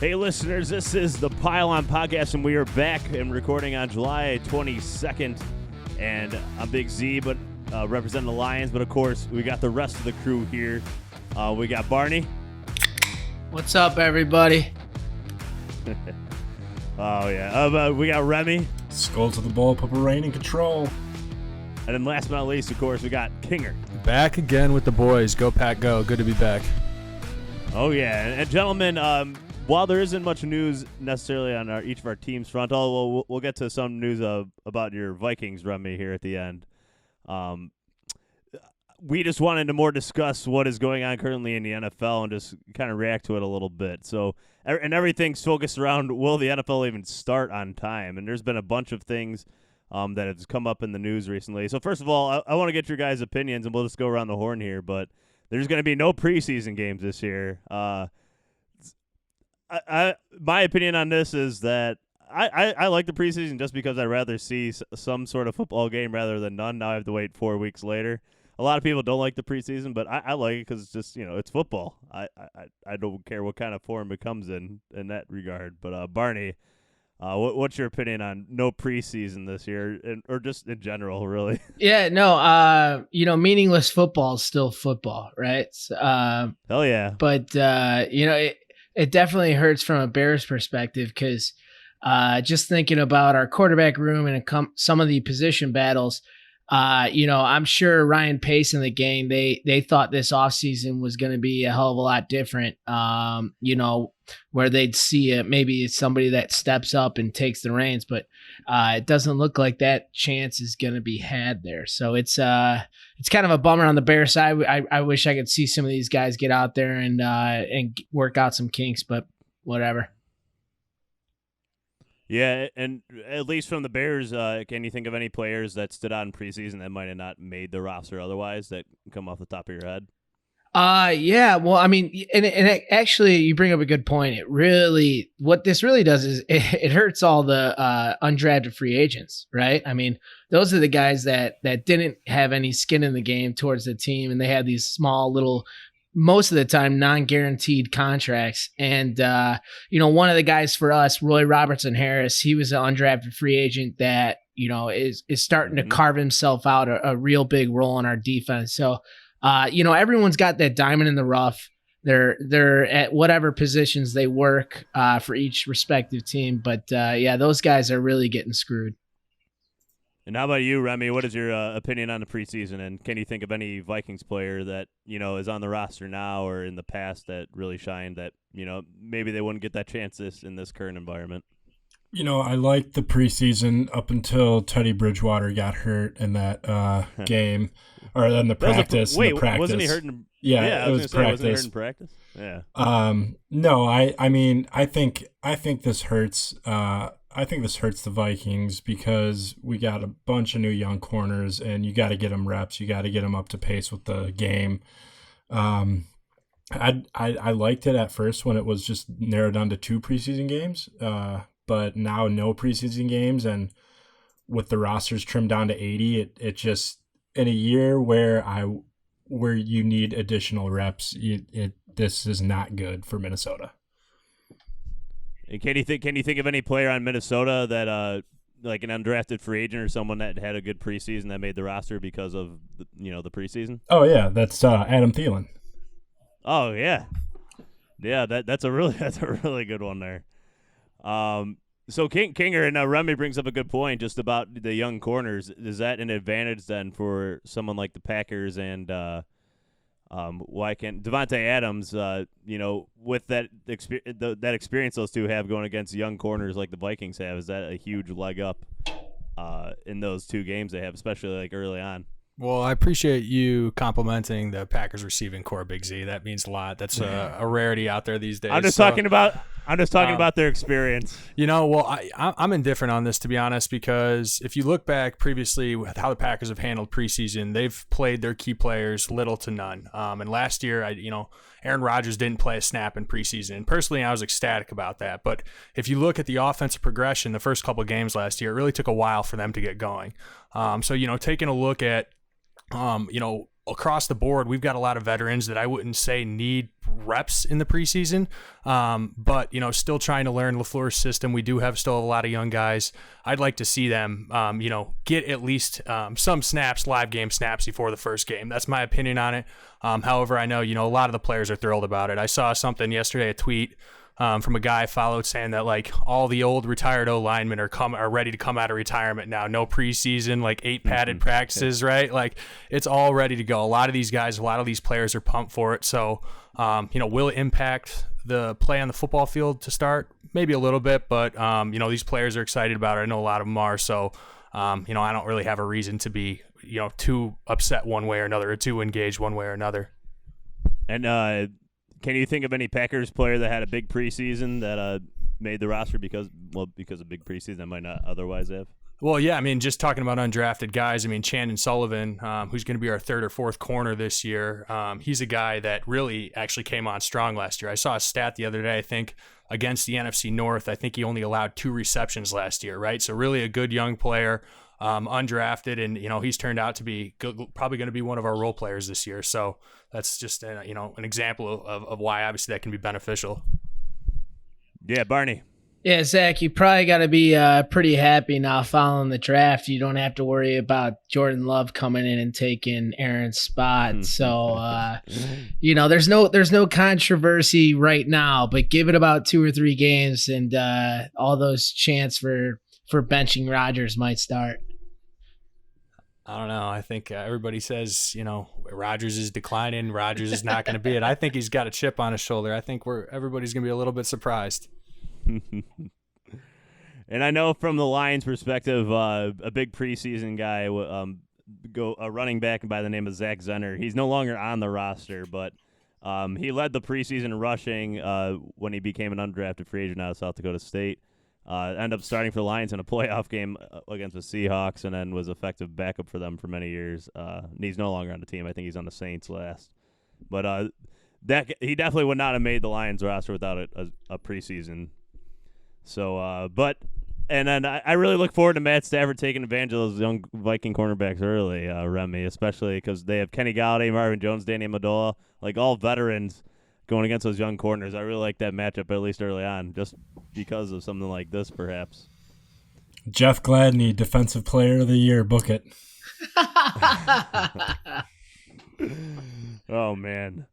Hey, listeners, this is the Pile On Podcast, and we are back and recording on July 22nd. And I'm Big Z, but representing the Lions. But, of course, we got the rest of the crew here. We got Barney. What's up, everybody? Oh, yeah. We got Remy. Skull to the ball, Purple Rain in control. And then last but not least, of course, we got Kinger. Back again with the boys. Go, Pack, go. Good to be back. Oh, yeah. And gentlemen, while there isn't much news necessarily on each of our teams' front, we'll get to some news about your Vikings, Remy, here at the end. We just wanted to more discuss what is going on currently in the NFL and just kind of react to it a little bit. So, and everything's focused around, will the NFL even start on time? And there's been a bunch of things that have come up in the news recently. So, first of all, I want to get your guys' opinions, and we'll just go around the horn here. But there's going to be no preseason games this year. My opinion on this is that I like the preseason just because I'd rather see some sort of football game rather than none. Now I have to wait 4 weeks later. A lot of people don't like the preseason, but I like it because it's just, it's football. I don't care what kind of form it comes in that regard. But Barney, what's your opinion on no preseason this year, or just in general, really? Yeah, no, meaningless football is still football, right? Hell yeah. But it definitely hurts from a Bears perspective because just thinking about our quarterback room and some of the position battles. I'm sure Ryan Pace and the gang, they thought this offseason was going to be a hell of a lot different, where they'd see maybe it's somebody that steps up and takes the reins, but it doesn't look like that chance is going to be had there. So it's kind of a bummer on the Bears side. I wish I could see some of these guys get out there and work out some kinks, but whatever. Yeah, and at least from the Bears, can you think of any players that stood out in preseason that might have not made the roster otherwise that come off the top of your head? Yeah. Well, I mean, and actually, you bring up a good point. What this really does is it hurts all the undrafted free agents, right? I mean, those are the guys that didn't have any skin in the game towards the team, and they had these small little, most of the time, non-guaranteed contracts. And, one of the guys for us, Roy Robertson Harris, he was an undrafted free agent that, is starting to carve himself out a real big role in our defense. So, everyone's got that diamond in the rough. They're at whatever positions they work for each respective team. But, those guys are really getting screwed. And how about you, Remy? What is your opinion on the preseason? And can you think of any Vikings player that, is on the roster now or in the past that really shined that, maybe they wouldn't get that chance in this current environment? I liked the preseason up until Teddy Bridgewater got hurt in that game, or in the practice. Wasn't he hurt in it was practice. Wasn't he hurt in practice? Yeah. No, I think this hurts. I think this hurts the Vikings because we got a bunch of new young corners, and you got to get them reps. You got to get them up to pace with the game. I liked it at first when it was just narrowed down to 2 preseason games, but now no preseason games, and with the rosters trimmed down to 80, it just, in a year where you need additional reps, this is not good for Minnesota. And can you think of any player on Minnesota that like an undrafted free agent or someone that had a good preseason that made the roster because of the preseason? Oh yeah, that's Adam Thielen. Oh yeah, that's a really good one there. So Kinger and Remy brings up a good point just about the young corners. Is that an advantage then for someone like the Packers and why can't Devontae Adams, with that experience those two have going against young corners like the Vikings have, is that a huge leg up in those 2 games they have, especially like early on? Well, I appreciate you complimenting the Packers receiving core, Big Z. That means a lot. That's a rarity out there these days. I'm just talking about their experience. I'm indifferent on this, to be honest, because if you look back previously with how the Packers have handled preseason, they've played their key players little to none. And last year, Aaron Rodgers didn't play a snap in preseason. And personally, I was ecstatic about that. But if you look at the offensive progression, the first couple of games last year, it really took a while for them to get going. So taking a look at across the board, we've got a lot of veterans that I wouldn't say need reps in the preseason, but still trying to learn LaFleur's system. We do have still a lot of young guys. I'd like to see them, get at least some snaps, live game snaps before the first game. That's my opinion on it. However, I know a lot of the players are thrilled about it. I saw something yesterday, a tweet from a guy I followed saying that like all the old retired O linemen are ready to come out of retirement now. No preseason, like 8 padded practices, right? Like it's all ready to go. A lot of these guys, a lot of these players are pumped for it. So, will it impact the play on the football field to start? Maybe a little bit, but these players are excited about it. I know a lot of them are. So, I don't really have a reason to be, too upset one way or another, or too engaged one way or another. And can you think of any Packers player that had a big preseason that made the roster because of big preseason that might not otherwise have? Well, yeah, just talking about undrafted guys, Chandon Sullivan, who's going to be our third or fourth corner this year, he's a guy that really actually came on strong last year. I saw a stat the other day, I think, against the NFC North. I think he only allowed 2 receptions last year, right? So really a good young player, undrafted, and he's turned out to be probably going to be one of our role players this year. So that's just an example of why obviously that can be beneficial. Yeah, Barney. Yeah, Zach, you probably got to be pretty happy now following the draft. You don't have to worry about Jordan Love coming in and taking Aaron's spot. So, there's no controversy right now, but give it about 2 or 3 games and all those chants for benching Rodgers might start. I don't know. I think everybody says, Rodgers is declining. Rodgers is not going to be it. I think he's got a chip on his shoulder. I think everybody's going to be a little bit surprised. And I know from the Lions' perspective, a big preseason guy, a running back by the name of Zach Zenner. He's no longer on the roster, but he led the preseason rushing when he became an undrafted free agent out of South Dakota State. Ended up starting for the Lions in a playoff game against the Seahawks, and then was effective backup for them for many years. And he's no longer on the team. I think he's on the Saints last. But he definitely would not have made the Lions roster without a preseason. So, and then I really look forward to Matt Stafford taking advantage of those young Viking cornerbacks early, Remy, especially because they have Kenny Galladay, Marvin Jones, Danny Amendola, like all veterans going against those young corners. I really like that matchup, at least early on, just because of something like this, perhaps. Jeff Gladney, Defensive Player of the Year, book it. Oh, man.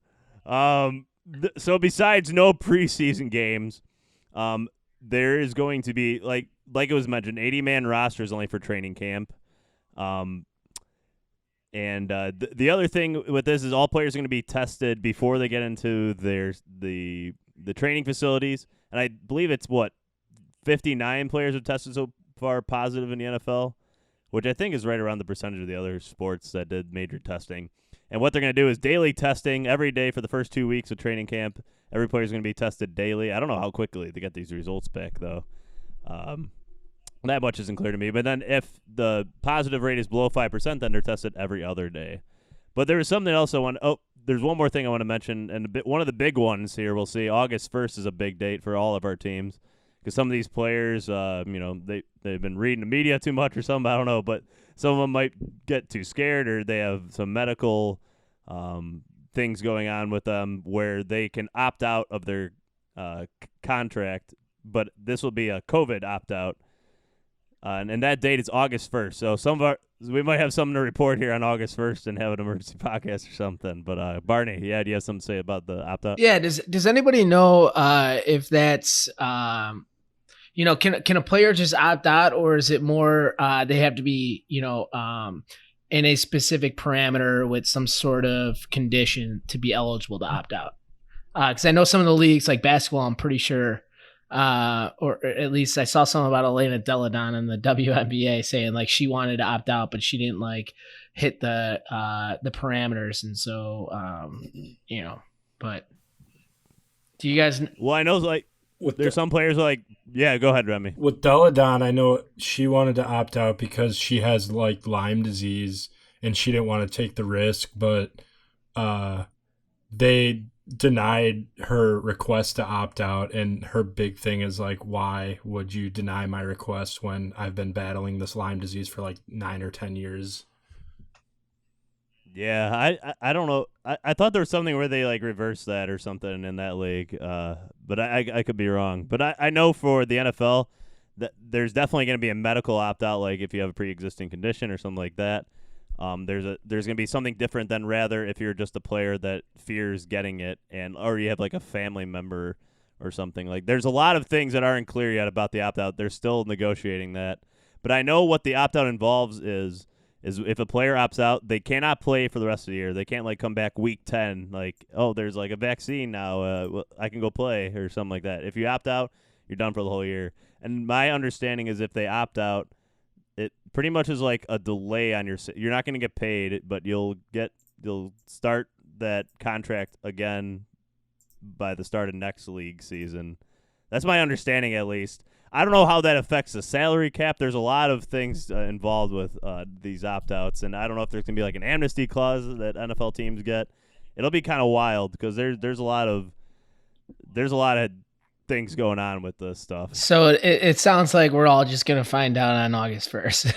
So besides no preseason games, there is going to be, like it was mentioned, 80-man rosters only for training camp. And the other thing with this is all players are going to be tested before they get into the training facilities. And I believe it's, 59 players have tested so far positive in the NFL, which I think is right around the percentage of the other sports that did major testing. And what they're going to do is daily testing every day for the first 2 weeks of training camp. Every player is going to be tested daily. I don't know how quickly they get these results back, though. That much isn't clear to me. But then if the positive rate is below 5%, then they're tested every other day. But there was something else there's one more thing I want to mention, and one of the big ones here we'll see. August 1st is a big date for all of our teams because some of these players, they've been reading the media too much or something. I don't know, but some of them might get too scared or they have some medical things going on with them where they can opt out of their contract, but this will be a COVID opt-out. And that date is August 1st. So we might have something to report here on August 1st and have an emergency podcast or something. But Barney, do you have something to say about the opt-out? Yeah. Does anybody know if that's can a player just opt out, or is it more they have to be in a specific parameter with some sort of condition to be eligible to opt out? Because I know some of the leagues like basketball, I'm pretty sure. Or at least I saw something about Elena Deladon in the WNBA saying like she wanted to opt out, but she didn't like hit the parameters, and so But do you guys? Well, I know like there's some players like go ahead, Remy. With Deladon, I know she wanted to opt out because she has like Lyme disease and she didn't want to take the risk, but they denied her request to opt out, and her big thing is like, why would you deny my request when I've been battling this Lyme disease for like 9 or 10 years? Yeah, I don't know. I thought there was something where they like reversed that or something in that league, but I could be wrong. But I know for the NFL that there's definitely going to be a medical opt out, like if you have a pre existing condition or something like that. There's going to be something different than rather if you're just a player that fears getting it or you have like a family member or something. Like there's a lot of things that aren't clear yet about the opt out. They're still negotiating that, but I know what the opt out involves is if a player opts out, they cannot play for the rest of the year. They can't like come back week 10 like, oh, there's like a vaccine now, I can go play or something like that. If you opt out, you're done for the whole year. And my understanding is if they opt out, it pretty much is like a delay on you're not going to get paid, but you'll start that contract again by the start of next league season. That's my understanding at least. I don't know how that affects the salary cap. There's a lot of things involved with these opt-outs, and I don't know if there's going to be like an amnesty clause that NFL teams get. It'll be kind of wild because there's a lot of things going on with this stuff. So it sounds like we're all just going to find out on August 1st.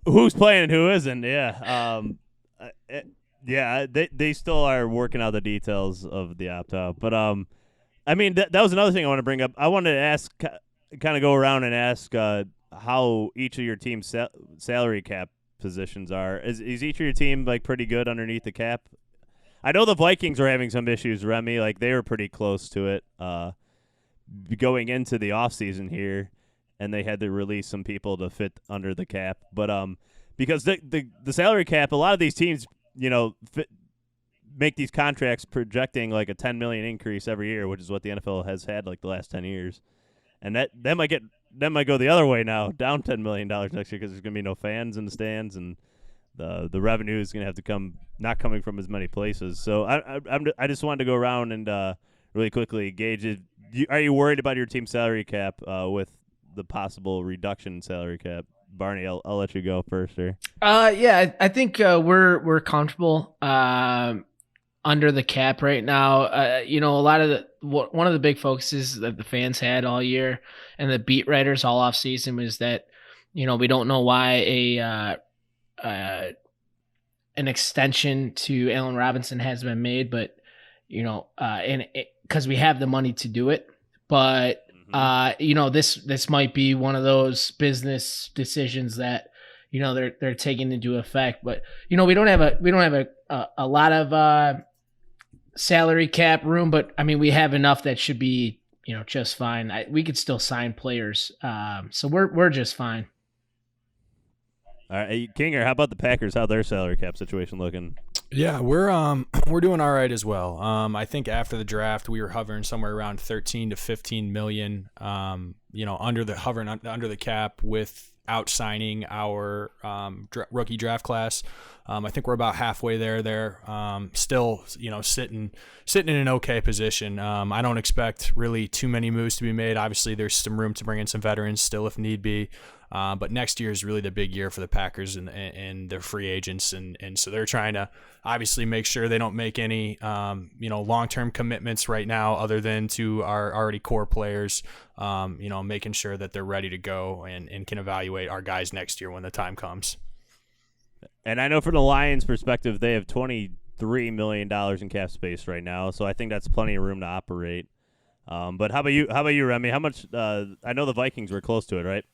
Who's playing and who isn't, yeah. They still are working out the details of the opt-out. But, I mean, that was another thing I want to bring up. I wanted to ask, kind of go around and ask how each of your team's salary cap positions are. Is each of your team, like, pretty good underneath the cap? I know the Vikings are having some issues, Remy. Like, they were pretty close to it going into the offseason here, and they had to release some people to fit under the cap. But because the salary cap, a lot of these teams, make these contracts projecting like a $10 million increase every year, which is what the NFL has had like the last 10 years. And that might go the other way now, down $10 million next year because there's going to be no fans in the stands and the revenue is going to have to not coming from as many places. So I just wanted to go around and really quickly gauge it. Are you worried about your team's salary cap with the possible reduction in salary cap? Barney, I'll let you go first here. Yeah, I think we're comfortable under the cap right now. A lot of one of the big focuses that the fans had all year and the beat writers all off season was that we don't know why an extension to Allen Robinson has been made, but because we have the money to do it, but this might be one of those business decisions that they're taking into effect. But we don't have a lot of salary cap room, but I mean we have enough that should be just fine. We could still sign players, so we're just fine. All right, hey, Kinger, how about the Packers? How their salary cap situation looking? Yeah, we're doing all right as well. I think after the draft we were hovering somewhere around 13 to 15 million. Under the cap without signing our rookie draft class. I think we're about halfway there. Still, sitting in an okay position. I don't expect really too many moves to be made. Obviously, there's some room to bring in some veterans still if need be. But next year is really the big year for the Packers and their free agents, and so they're trying to obviously make sure they don't make any long-term commitments right now other than to our already core players. Making sure that they're ready to go and can evaluate our guys next year when the time comes. And I know from the Lions' perspective, they have $23 million in cap space right now, so I think that's plenty of room to operate. But how about you, Remy? How much? I know the Vikings were close to it, right?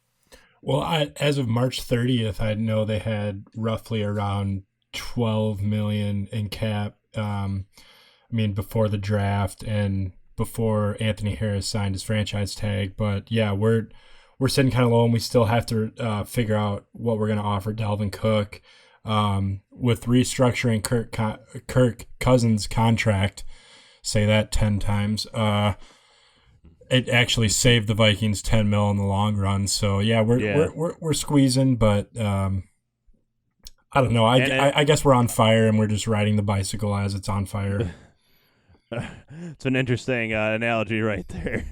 Well, as of March 30th, I know they had roughly around $12 million in cap. Before the draft and before Anthony Harris signed his franchise tag. But yeah, we're sitting kind of low, and we still have to figure out what we're going to offer Dalvin Cook. With restructuring Kirk Cousins' contract, say that 10 times. It actually saved the Vikings $10 million in the long run. So yeah, we're squeezing, but I don't know. I guess we're on fire, and we're just riding the bicycle as it's on fire. It's an interesting analogy right there.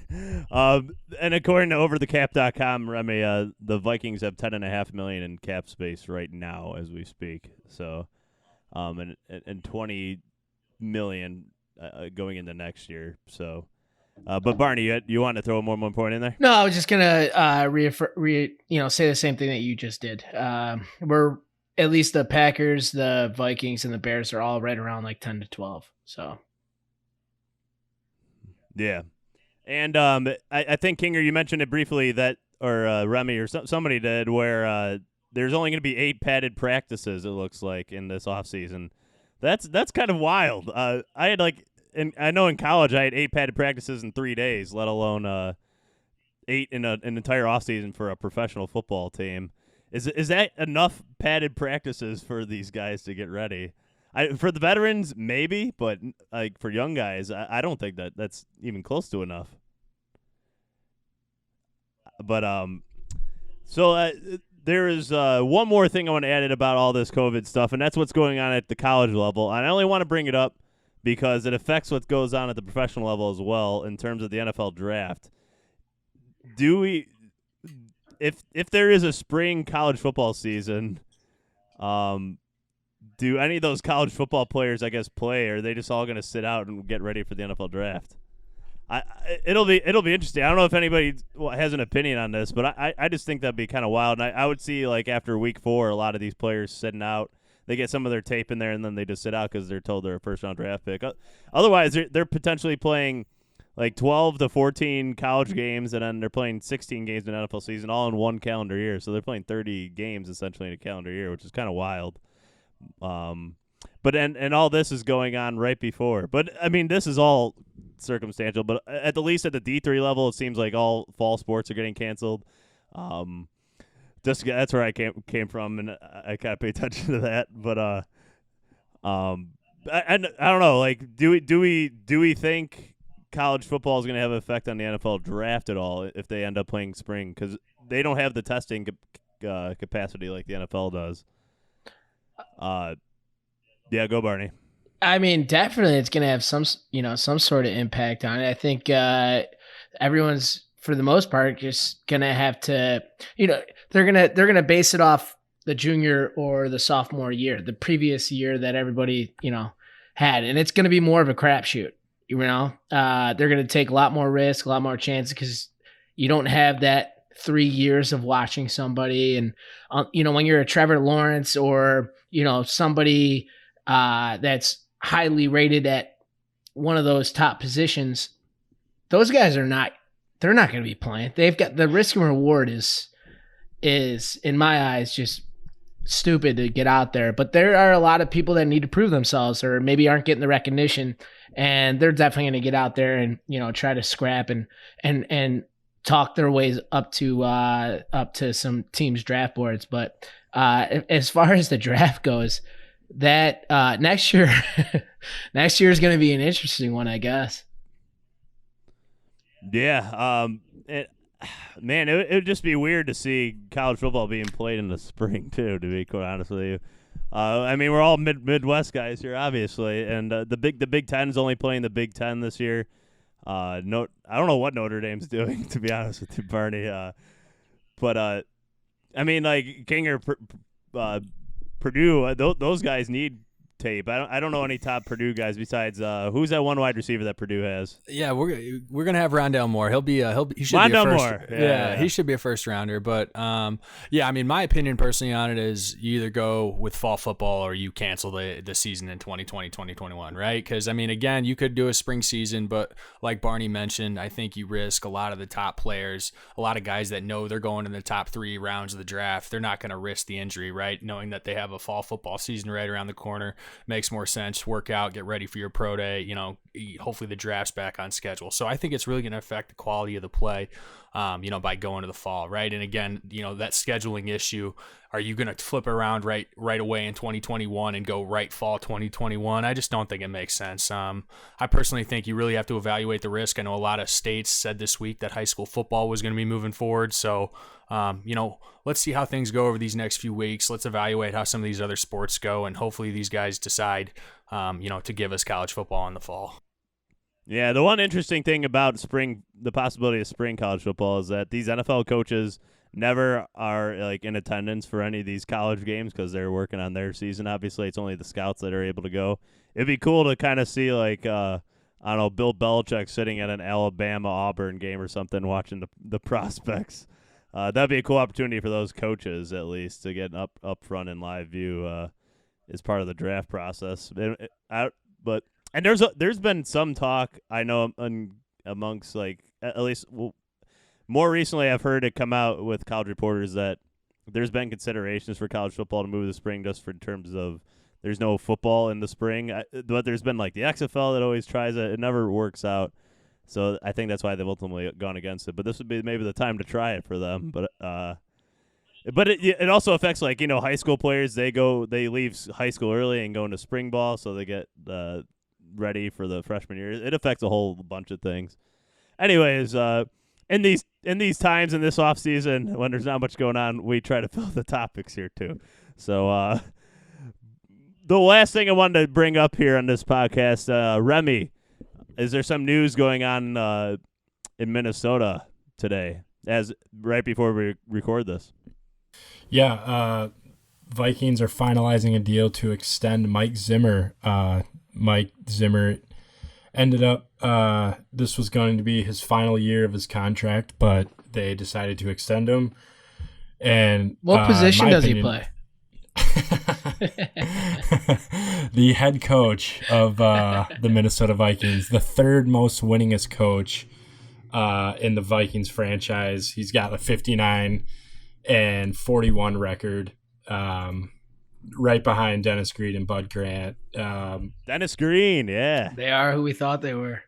And according to overthecap.com, Remy, the Vikings have $10.5 million in cap space right now as we speak. So, and $20 million going into next year. So. But Barney, you want to throw one point in there? No, I was just gonna say the same thing that you just did. We're at least the Packers, the Vikings, and the Bears are all right around like 10 to 12. So Yeah. And I think, Kinger, you mentioned it briefly that, or Remy or somebody did, where there's only going to be 8 padded practices, it looks like, in this offseason. That's kind of wild. I had I know in college I had 8 padded practices in 3 days, let alone 8 in an entire offseason for a professional football team. Is that enough padded practices for these guys to get ready? For the veterans, maybe, but like for young guys, I don't think that's even close to enough. But so there is one more thing I want to add in about all this COVID stuff, and that's what's going on at the college level. And I only want to bring it up because it affects what goes on at the professional level as well in terms of the NFL draft. Do we, if there is a spring college football season, do any of those college football players, I guess, play, or are they just all going to sit out and get ready for the NFL draft? It'll be interesting. I don't know if anybody has an opinion on this, but I just think that'd be kind of wild. And I would see, like, after week 4, a lot of these players sitting out. They get some of their tape in there, and then they just sit out because they're told they're a first-round draft pick. Otherwise, they're potentially playing like 12 to 14 college games, and then they're playing 16 games in an NFL season, all in one calendar year. So they're playing 30 games essentially in a calendar year, which is kind of wild. But and all this is going on right before. But I mean, this is all circumstantial. But at the least at the D3 level, it seems like all fall sports are getting canceled. Just that's where I came from, and I kind of pay attention to that. But I don't know. Like, do we think college football is going to have an effect on the NFL draft at all if they end up playing spring? Because they don't have the testing capacity like the NFL does. Yeah, go Barney. I mean, definitely it's going to have some sort of impact on it. I think everyone's, for the most part, just going to have to, they're going to base it off the junior or the sophomore year, the previous year that everybody, had. And it's going to be more of a crapshoot, they're going to take a lot more risk, a lot more chances because you don't have that 3 years of watching somebody. And, when you're a Trevor Lawrence or, somebody that's highly rated at one of those top positions, those guys they're not going to be playing. They've got the risk and reward is in my eyes just stupid to get out there. But there are a lot of people that need to prove themselves or maybe aren't getting the recognition, and they're definitely going to get out there and try to scrap and talk their ways up to some teams' draft boards. But as far as the draft goes, that next year is going to be an interesting one, I guess. Yeah, man, it would just be weird to see college football being played in the spring too. To be quite honest with you, I mean, we're all Midwest guys here, obviously, and the Big Ten is only playing the Big Ten this year. I don't know what Notre Dame's doing, to be honest with you, Barney. But I mean, like King or Purdue, those guys need tape. I don't know any top Purdue guys besides who's that one wide receiver that Purdue has? Yeah, we're gonna have Rondale Moore. He should Rondale be a first. Moore. Yeah, he should be a first rounder. But yeah, I mean, my opinion personally on it is you either go with fall football or you cancel the season in 2020, 2021, right? Because I mean, again, you could do a spring season, but like Barney mentioned, I think you risk a lot of the top players, a lot of guys that know they're going in the top 3 rounds of the draft. They're not going to risk the injury, right? Knowing that they have a fall football season right around the corner makes more sense. Work out, get ready for your pro day. Hopefully the draft's back on schedule. So I think it's really going to affect the quality of the play, by going to the fall, right? And again, that scheduling issue. Are you going to flip around right away in 2021 and go right fall 2021? I just don't think it makes sense. I personally think you really have to evaluate the risk. I know a lot of states said this week that high school football was going to be moving forward. So, let's see how things go over these next few weeks. Let's evaluate how some of these other sports go, and hopefully these guys decide, to give us college football in the fall. Yeah, the one interesting thing about the possibility of spring college football is that these NFL coaches never are like in attendance for any of these college games because they're working on their season. Obviously, it's only the scouts that are able to go. It'd be cool to kind of see like I don't know, Bill Belichick sitting at an Alabama-Auburn game or something, watching the prospects. that'd be a cool opportunity for those coaches at least to get up front in live view as part of the draft process. But there's been some talk I know amongst like at least more recently I've heard it come out with college reporters that there's been considerations for college football to move to the spring just for terms of there's no football in the spring. But there's been like the XFL that always tries it. It never works out. So I think that's why they've ultimately gone against it. But this would be maybe the time to try it for them. But it also affects like, high school players. They leave high school early and go into spring ball, so they get ready for the freshman year. It affects a whole bunch of things. Anyways, in these times in this off season when there's not much going on, we try to fill the topics here too. So the last thing I wanted to bring up here on this podcast, Remy, is there some news going on in Minnesota today, as right before we record this? Yeah, Vikings are finalizing a deal to extend Mike Zimmer. Mike Zimmer ended up, this was going to be his final year of his contract, but they decided to extend him. And what position does he play? The head coach of the Minnesota Vikings, the third most winningest coach in the Vikings franchise. He's got a 59-41 record, right behind Dennis Green and Bud Grant. Dennis Green, yeah. They are who we thought they were.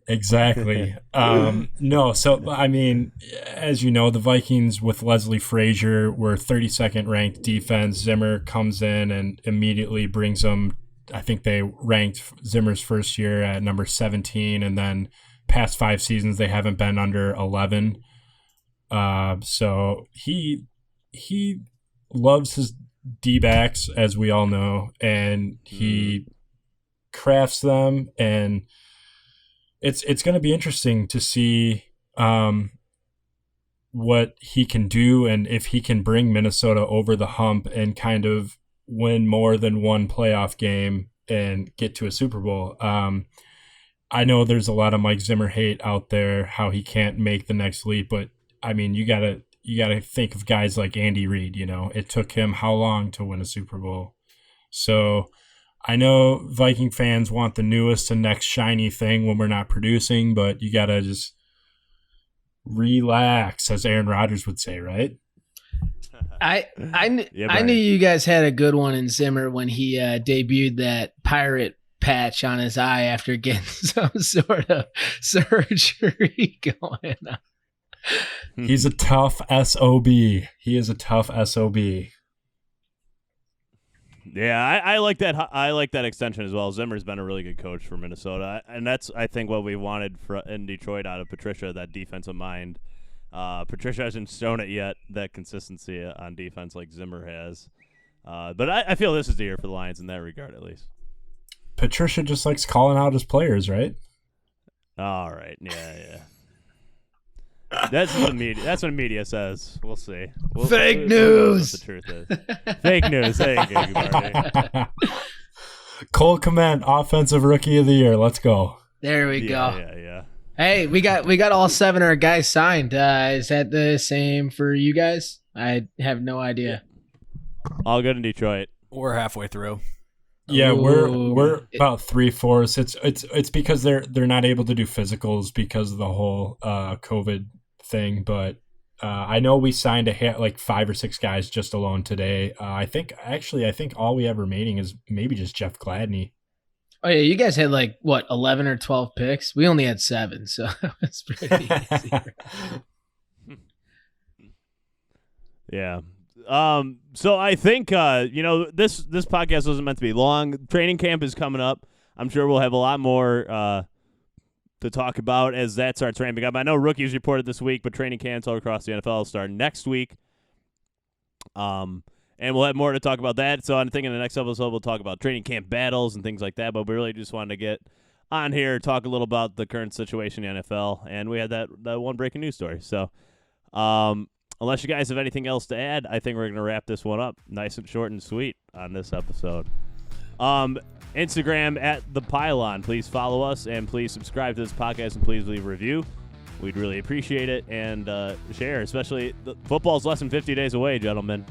Exactly. No, so, I mean, as you know, the Vikings with Leslie Frazier were 32nd ranked defense. Zimmer comes in and immediately brings them, I think they ranked Zimmer's first year at number 17, and then past 5 seasons they haven't been under 11. So he loves his D-backs, as we all know, and he crafts them, and it's going to be interesting to see what he can do and if he can bring Minnesota over the hump and kind of win more than one playoff game and get to a Super Bowl. I know there's a lot of Mike Zimmer hate out there, how he can't make the next leap, but I mean, you gotta think of guys like Andy Reid. It took him how long to win a Super Bowl? So I know Viking fans want the newest and next shiny thing when we're not producing, but you got to just relax, as Aaron Rodgers would say, right? I knew you guys had a good one in Zimmer when he debuted that pirate patch on his eye after getting some sort of surgery going on. He's a tough SOB. He is a tough SOB. Yeah, I like that. I like that extension as well. Zimmer's been a really good coach for Minnesota, and that's I think what we wanted in Detroit out of Patricia, that defensive mind. Patricia hasn't shown it yet, that consistency on defense like Zimmer has. But I feel this is the year for the Lions in that regard, at least. Patricia just likes calling out his players, right? All right, yeah. That's what the media. That's what media says. We'll see. Fake news. What the truth is. Fake news. There you go, Marty. Cole Kmet, offensive rookie of the year. Let's go. There we go. Yeah. Hey, we got all 7 of our guys signed. Is that the same for you guys? I have no idea. All good in Detroit. We're halfway through. Yeah, we're about 3/4. It's because they're not able to do physicals because of the whole COVID thing. But I know we signed like 5 or 6 guys just alone today. I think all we have remaining is maybe just Jeff Gladney. Oh yeah, you guys had like what 11 or 12 picks. We only had 7, so it's pretty easy. Yeah. So I think this podcast wasn't meant to be long. Training camp is coming up. I'm sure we'll have a lot more to talk about as that starts ramping up. I know rookies reported this week, but training camps all across the NFL will start next week. And we'll have more to talk about that. So I'm thinking the next episode we'll talk about training camp battles and things like that. But we really just wanted to get on here, talk a little about the current situation in the NFL, and we had that one breaking news story. So, unless you guys have anything else to add, I think we're going to wrap this one up nice and short and sweet on this episode. Instagram @ThePylon. Please follow us and please subscribe to this podcast and please leave a review. we'd really appreciate it, and share, especially football's less than 50 days away, gentlemen.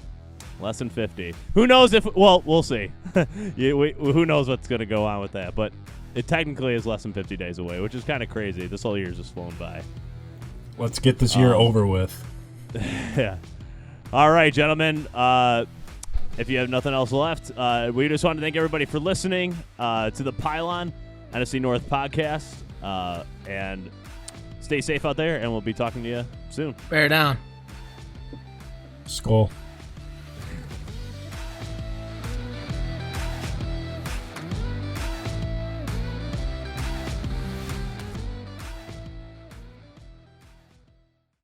Less than 50. Who knows if, well, we'll see. Who knows what's going to go on with that, but it technically is less than 50 days away, which is kind of crazy. This whole year's just flown by. Let's get this year over with. Yeah. All right, gentlemen. If you have nothing else left, we just want to thank everybody for listening to the Pylon NFC North podcast, and stay safe out there, and we'll be talking to you soon. Bear down. Skull.